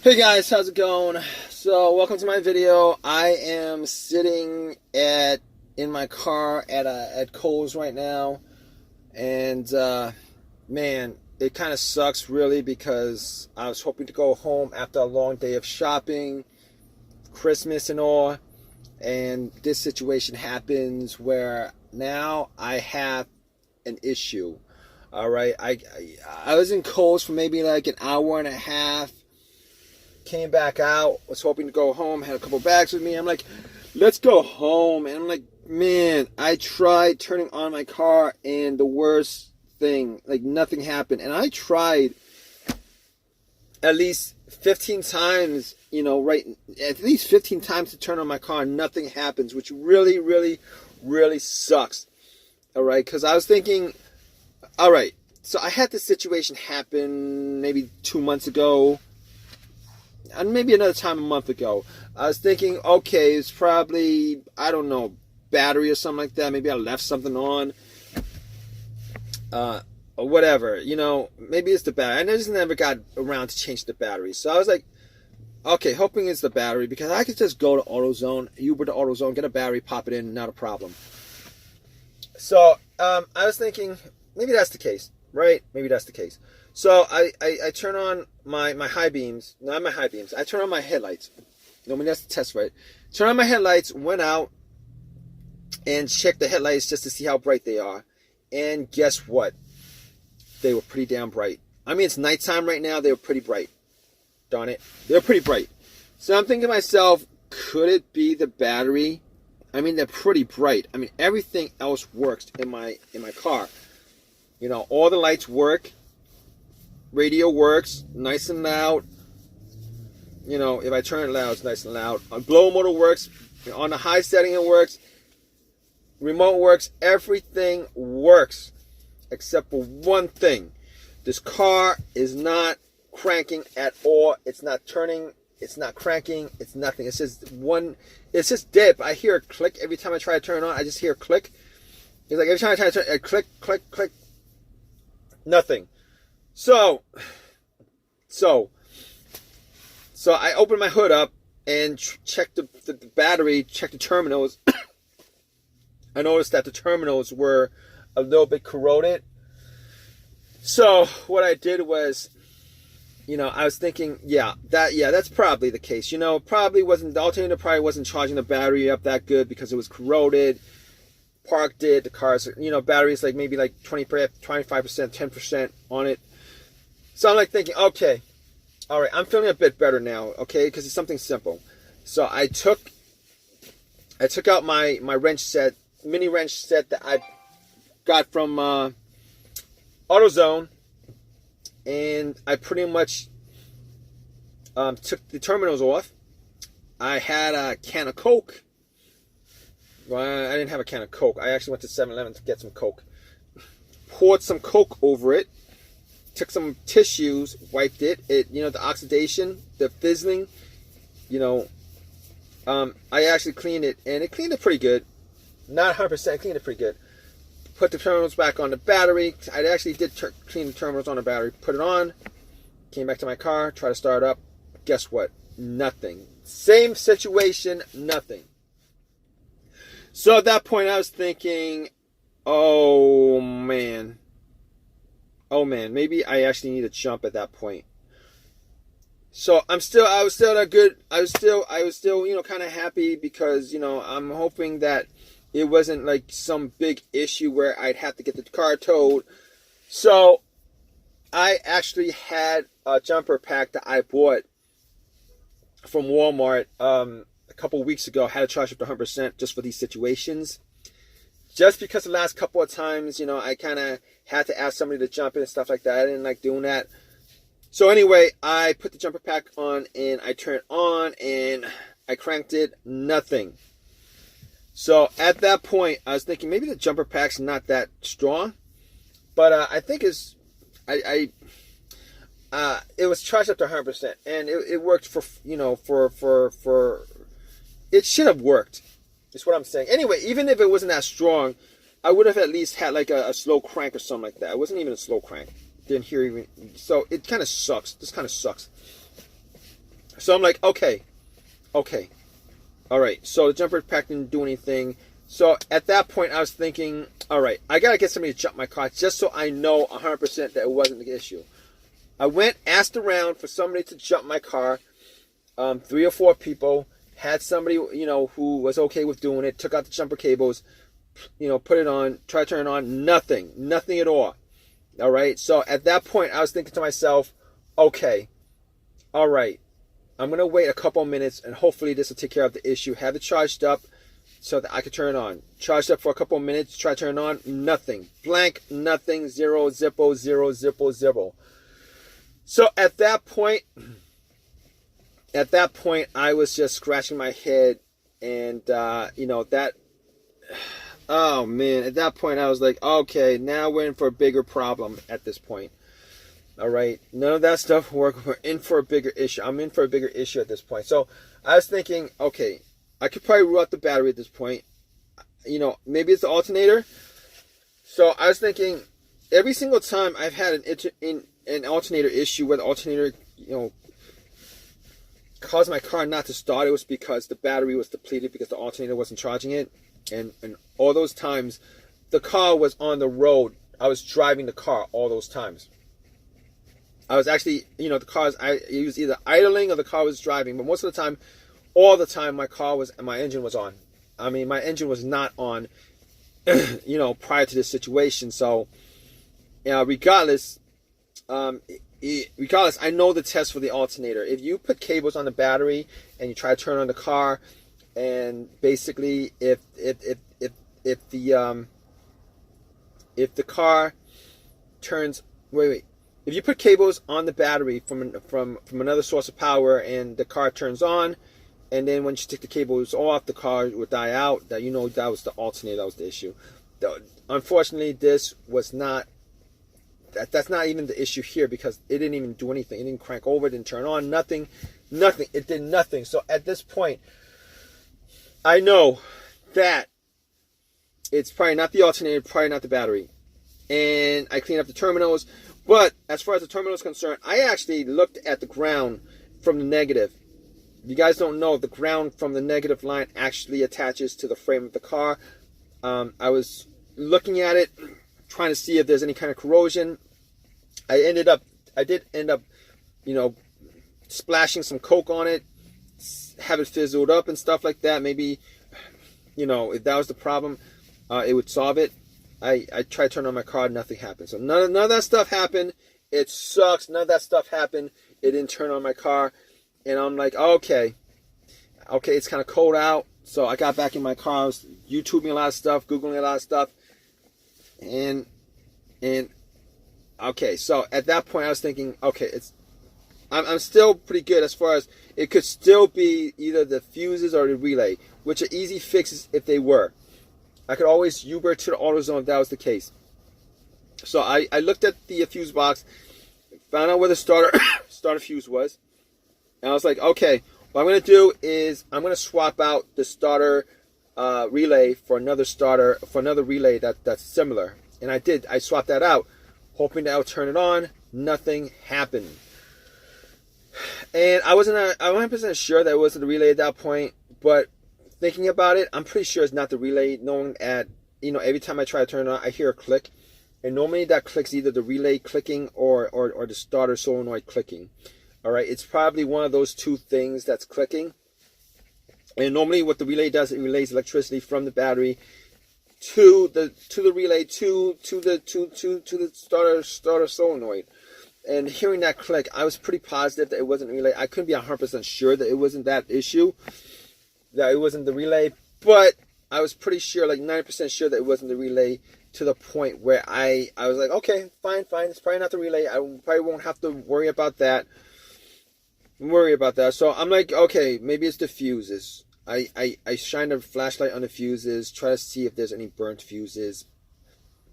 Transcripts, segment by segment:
Hey guys, how's it going? So, welcome to my video. I am sitting in my car at Kohl's right now, and man, it kind of sucks really because I was hoping to go home after a long day of shopping, Christmas and all, and this situation happens where now I have an issue. All right, I was in Kohl's for maybe like an hour and a half. Came back out, was hoping to go home, had a couple bags with me. I'm like, let's go home. And I'm like, man, I tried turning on my car and the worst thing, like nothing happened. And I tried at least 15 times, at least 15 times to turn on my car and nothing happens, which really, really, really sucks. All right, because I was thinking, all right, so I had this situation happen maybe 2 months ago. And maybe another time a month ago. I was thinking, okay, it's probably, I don't know, battery or something like that. Maybe I left something on. Or whatever. Maybe it's the battery. I just never got around to change the battery. So I was like, okay, hoping it's the battery. Because I could just go to AutoZone, Uber to AutoZone, get a battery, pop it in, not a problem. So I was thinking, maybe that's the case. Right? Maybe that's the case. So I turn on my high beams, not my high beams. I turn on my headlights. That's the test, right? Turn on my headlights, went out, and checked the headlights just to see how bright they are. And guess what? They were pretty damn bright. I mean, it's nighttime right now. They were pretty bright. Darn it. They were pretty bright. So I'm thinking to myself, could it be the battery? I mean, they're pretty bright. I mean, everything else works in my car. All the lights work. Radio works, nice and loud. If I turn it loud, it's nice and loud. Blow motor works. On the high setting, it works. Remote works. Everything works. Except for one thing. This car is not cranking at all. It's not turning. It's not cranking. It's nothing. It's just dead. I hear a click every time I try to turn it on. I just hear a click. It's like every time I try to turn it, click, click, click. Nothing. So I opened my hood up and checked the battery, checked the terminals. I noticed that the terminals were a little bit corroded. So what I did was, I was thinking, that's probably the case. Probably wasn't, the alternator probably wasn't charging the battery up that good because it was corroded. Parked it, the car's, battery's like maybe like 25%, 10% on it. So I'm like thinking, okay, all right, I'm feeling a bit better now, okay, because it's something simple. So I took out my wrench set, mini wrench set that I got from AutoZone, and I pretty much took the terminals off. I had a can of Coke. Well, I didn't have a can of Coke. I actually went to 7-Eleven to get some Coke. Poured some Coke over it. Took some tissues, wiped it. The oxidation, the fizzling, I actually cleaned it, and it cleaned it pretty good. Not 100%, cleaned it pretty good. Put the terminals back on the battery. I actually did clean the terminals on the battery. Put it on. Came back to my car, tried to start up. Guess what? Nothing. Same situation, nothing. So at that point, I was thinking, oh man, maybe I actually need to jump at that point. So I was still kind of happy because, I'm hoping that it wasn't like some big issue where I'd have to get the car towed. So I actually had a jumper pack that I bought from Walmart, a couple weeks ago. Had to charge up to 100% just for these situations. Just because the last couple of times, I kind of had to ask somebody to jump in and stuff like that. I didn't like doing that. So anyway, I put the jumper pack on and I turned it on and I cranked it. Nothing. So at that point, I was thinking maybe the jumper pack's not that strong. But I think it was charged up to 100%. And it worked for it should have worked. Is what I'm saying. Anyway, even if it wasn't that strong, I would have at least had like a slow crank or something like that. It wasn't even a slow crank. Didn't hear even. So it kind of sucks. This kind of sucks. So I'm like, okay, all right. So the jumper pack didn't do anything. So at that point, I was thinking, all right, I gotta get somebody to jump my car just so I know 100% that it wasn't the issue. I went, asked around for somebody to jump my car. 3 or 4 people, had somebody, who was okay with doing it, took out the jumper cables, put it on, tried to turn it on, nothing at all. All right. So at that point, I was thinking to myself, okay, all right, I'm going to wait a couple minutes and hopefully this will take care of the issue. Have it charged up so that I could turn it on. Charged up for a couple minutes, try to turn it on, nothing. Blank, nothing, zero, zippo, zero, zippo, zippo. So at that point, I was just scratching my head, and oh man, at that point I was like, okay, now we're in for a bigger problem at this point. All right, none of that stuff worked. We're in for a bigger issue. I'm in for a bigger issue at this point. So I was thinking, okay, I could probably rule out the battery at this point. Maybe it's the alternator. So I was thinking, every single time I've had an alternator issue where the alternator, caused my car not to start, it was because the battery was depleted because the alternator wasn't charging it. And all those times, the car was on the road. I was driving the car all those times. I was actually, it was either idling or the car was driving. But most of the time, all the time, my engine was on. I mean, my engine was not on, prior to this situation. So, regardless, I know the test for the alternator. If you put cables on the battery and you try to turn on the car, and basically if the car turns, if you put cables on the battery from another source of power and the car turns on, and then when you take the cables off, the car would die out, that that was the alternator, that was the issue. Unfortunately, this was not. That's not even the issue here, because it didn't even do anything. It didn't crank over, it didn't turn on, nothing. It did nothing. So at this point, I know that it's probably not the alternator, probably not the battery. And I cleaned up the terminals. But as far as the terminal is concerned, I actually looked at the ground from the negative. If you guys don't know, the ground from the negative line actually attaches to the frame of the car. I was looking at it, trying to see if there's any kind of corrosion. I did end up, splashing some Coke on it, have it fizzled up and stuff like that. Maybe, if that was the problem, it would solve it. I tried to turn on my car, nothing happened. So none of that stuff happened. It sucks. None of that stuff happened. It didn't turn on my car. And I'm like, okay, it's kind of cold out. So I got back in my car. I was YouTubing a lot of stuff, Googling a lot of stuff. And okay, so at that point I was thinking, okay, I'm still pretty good as far as it could still be either the fuses or the relay, which are easy fixes if they were. I could always Uber to the AutoZone if that was the case. So I looked at the fuse box, found out where the starter fuse was, and I was like, okay, what I'm going to do is I'm going to swap out the starter relay for another relay that's similar. And I did. I swapped that out, hoping that I would turn it on. Nothing happened. And I wasn't 100% sure that it was the relay at that point, but thinking about it, I'm pretty sure it's not the relay, knowing every time I try to turn it on, I hear a click. And normally that clicks either the relay clicking or the starter solenoid clicking. All right, it's probably one of those two things that's clicking. And normally what the relay does, it relays electricity from the battery to the relay to the starter solenoid. And hearing that click, I was pretty positive that it wasn't a relay. I couldn't be 100% sure that it wasn't that issue, that it wasn't the relay, but I was pretty sure, like 90% sure that it wasn't the relay, to the point where I was like, okay, fine, it's probably not the relay. I probably won't have to worry about that. So I'm like, okay, maybe it's the fuses. I shine a flashlight on the fuses, try to see if there's any burnt fuses.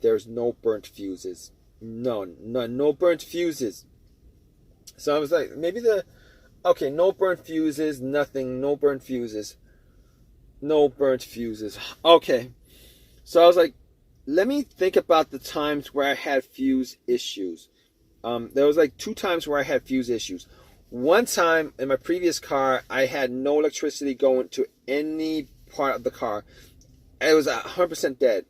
There's no burnt fuses. No burnt fuses. So I was like, maybe no burnt fuses, nothing, no burnt fuses. Okay. So I was like, let me think about the times where I had fuse issues. There was like 2 times where I had fuse issues. One time in my previous car, I had no electricity going to any part of the car. It was 100% dead.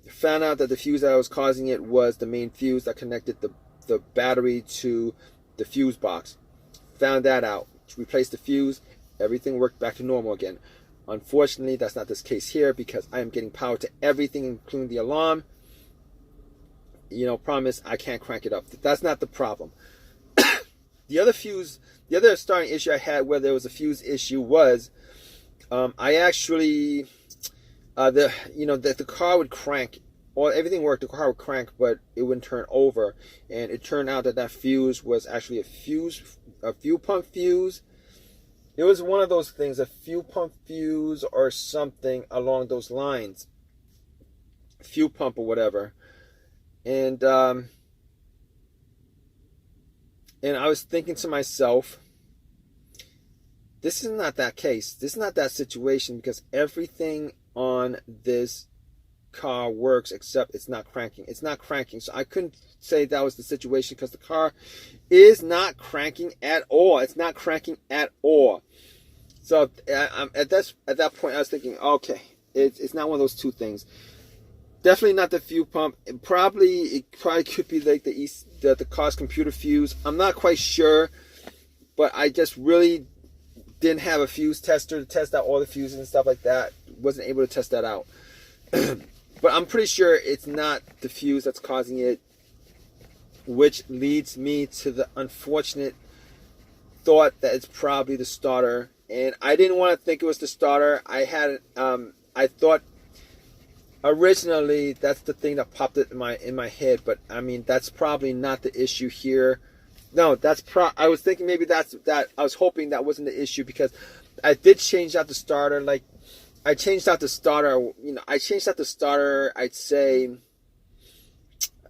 Found out that the fuse that was causing it was the main fuse that connected the battery to the fuse box. Found that out. Replaced the fuse. Everything worked back to normal again. Unfortunately, that's not this case here because I am getting power to everything, including the alarm. Problem is I can't crank it up. That's not the problem. The other starting issue I had where there was a fuse issue was I actually the car would crank, or everything worked. The car would crank, but it wouldn't turn over, and it turned out that fuse was actually a fuel pump fuse. It was one of those things, a fuel pump fuse or something along those lines, fuel pump or whatever, and I was thinking to myself, this is not that case. This is not that situation because everything on this car works except it's not cranking. It's not cranking. So I couldn't say that was the situation because the car is not cranking at all. It's not cranking at all. So at that point I was thinking, okay, it's not one of those two things. Definitely not the fuel pump. It probably could be like the car's computer fuse. I'm not quite sure, but I just really didn't have a fuse tester to test out all the fuses and stuff like that. Wasn't able to test that out. But I'm pretty sure it's not the fuse that's causing it, which leads me to the unfortunate thought that it's probably the starter. And I didn't want to think it was the starter. I thought originally that's the thing that popped it in my head, but I mean that's probably not the issue here. No, I was thinking maybe that's that. I was hoping that wasn't the issue because I did change out the starter. Like I changed out the starter. I changed out the starter. I'd say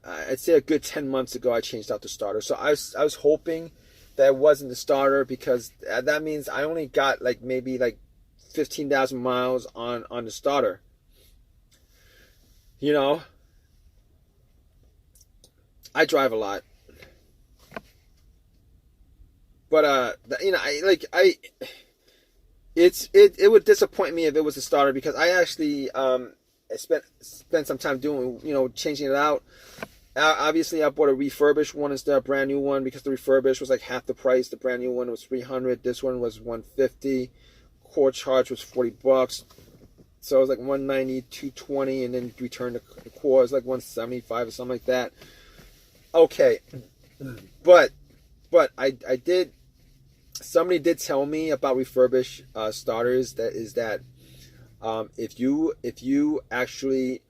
a good 10 months ago. I changed out the starter. So I was hoping that it wasn't the starter because that means I only got maybe 15,000 miles on the starter. I drive a lot. But it would disappoint me if it was a starter because I actually spent some time doing changing it out. Obviously, I bought a refurbished one instead of a brand new one because the refurbished was like half the price. The brand new one was $300. This one was $150. Core charge was $40. So it was like $190, $220, and then return the core. It was like $175 or something like that. Okay, but I did. Somebody did tell me about refurbished starters. That if you actually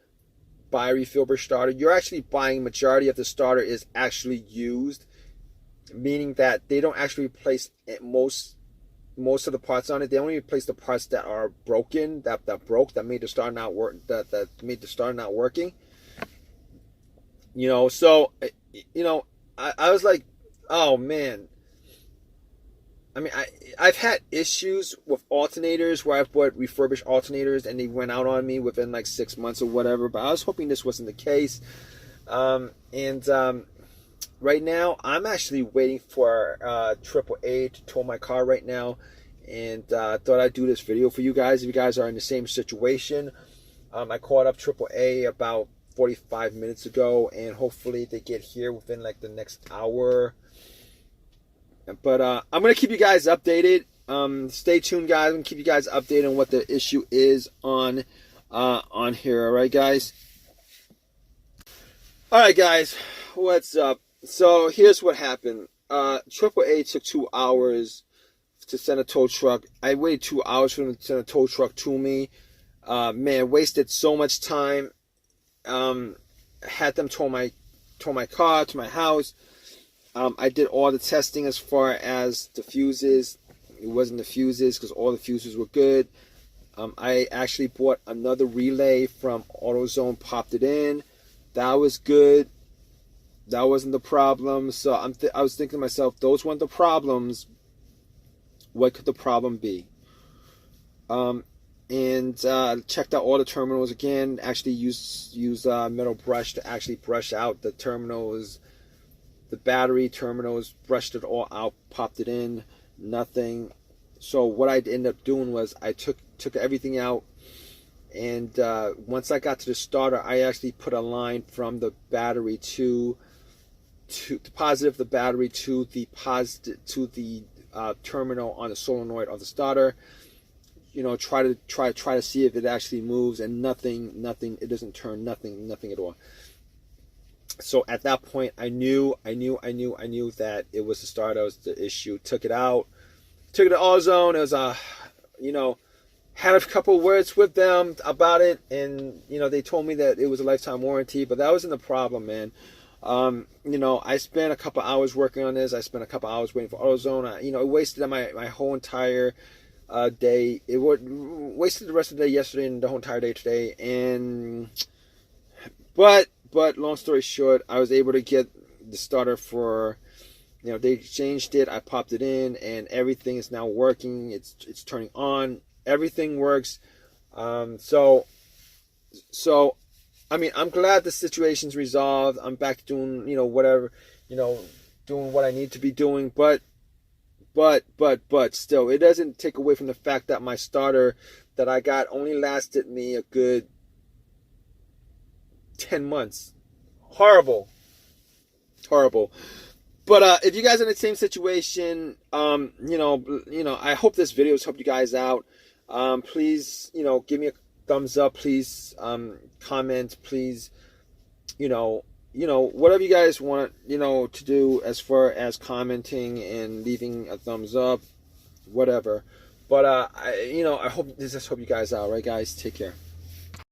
buy a refurbished starter, you're actually buying majority of the starter is actually used, meaning that they don't actually replace most of the parts on it. They only replace the parts that are broken, that made the starter not work, that made the starter not working. So I was like, oh man. I mean, I've had issues with alternators where I've bought refurbished alternators and they went out on me within 6 months or whatever. But I was hoping this wasn't the case. Right now, I'm actually waiting for AAA to tow my car right now. And I thought I'd do this video for you guys if you guys are in the same situation. I called up AAA about 45 minutes ago, and hopefully they get here within the next hour. But I'm going to keep you guys updated. Stay tuned, guys. I'm going to keep you guys updated on what the issue is on here. All right, guys? All right, guys. What's up? So here's what happened. AAA took 2 hours to send a tow truck. I waited 2 hours for them to send a tow truck to me. Man, wasted so much time. Had them tow my car to my house. I did all the testing as far as the fuses. It wasn't the fuses because all the fuses were good. I actually bought another relay from AutoZone, popped it in. That was good. That wasn't the problem. So I was thinking to myself, those weren't the problems. What could the problem be? And checked out all the terminals again. Actually used metal brush to actually brush out the terminals the battery terminals, brushed it all out, popped it in, nothing. So what I ended up doing was I took everything out, and once I got to the starter, I actually put a line from the battery to the positive of the battery to the positive to the terminal on the solenoid of the starter. You know, try to see if it actually moves, and nothing. It doesn't turn, nothing at all. So at that point, I knew that it was the starter that was the issue. Took it out, took it to AutoZone. It was you know, had a couple words with them about it, and you know, they told me that it was a lifetime warranty, but that wasn't the problem, man. You know, I spent a couple hours working on this. I spent a couple hours waiting for AutoZone. You know, it wasted my whole entire day. It wasted the rest of the day yesterday and the whole entire day today. And but long story short, I was able to get the starter for, you know, they changed it. I popped it in, and everything is now working. It's turning on. Everything works. So I mean, I'm glad the situation's resolved. I'm back to doing, you know, whatever, you know, doing what I need to be doing. But still, it doesn't take away from the fact that my starter that I got only lasted me a good 10 months. Horrible. But if you guys are in the same situation, you know, I hope this video has helped you guys out. Please, you know, give me a thumbs up, please. Comment, please. You know, whatever you guys want, you know, to do as far as commenting and leaving a thumbs up, whatever. But I hope you guys out, right, guys? Take care.